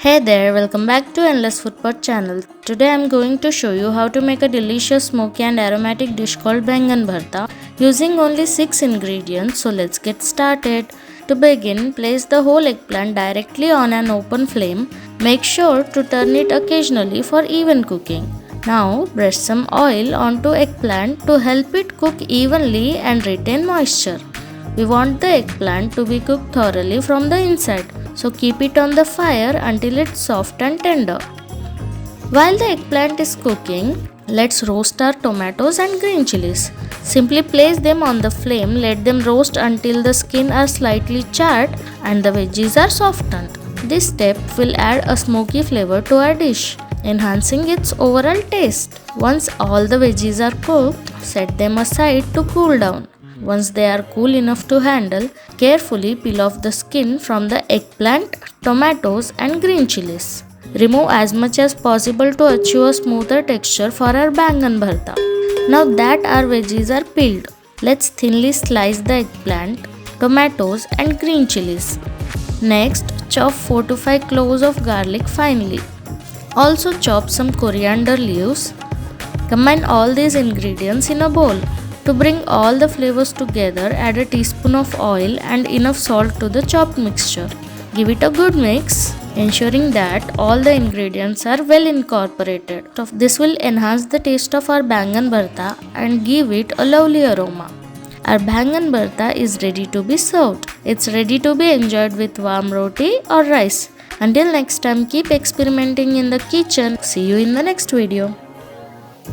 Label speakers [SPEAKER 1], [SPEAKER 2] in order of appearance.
[SPEAKER 1] Hey there, welcome back to Endless Food Pot channel. Today I am going to show you how to make a delicious smoky and aromatic dish called Baingan Bartha using only 6 ingredients. So let's get started. To begin, place the whole eggplant directly on an open flame. Make sure to turn it occasionally for even cooking. Now brush some oil onto eggplant to help it cook evenly and retain moisture. We want the eggplant to be cooked thoroughly from the inside, so keep it on the fire until it's soft and tender. While the eggplant is cooking, let's roast our tomatoes and green chillies. Simply place them on the flame, let them roast until the skin are slightly charred and the veggies are softened. This step will add a smoky flavor to our dish, enhancing its overall taste. Once all the veggies are cooked, set them aside to cool down. Once they are cool enough to handle, carefully peel off the skin from the eggplant, tomatoes and green chillies. Remove as much as possible to achieve a smoother texture for our Baingan Bartha. Now that our veggies are peeled, let's thinly slice the eggplant, tomatoes and green chillies. Next, chop 4 to 5 cloves of garlic finely. Also chop some coriander leaves. Combine all these ingredients in a bowl. To bring all the flavors together, add a teaspoon of oil and enough salt to the chopped mixture. Give it a good mix, ensuring that all the ingredients are well incorporated. This will enhance the taste of our Baingan Bartha and give it a lovely aroma. Our Baingan Bartha is ready to be served. It's ready to be enjoyed with warm roti or rice. Until next time, keep experimenting in the kitchen. See you in the next video.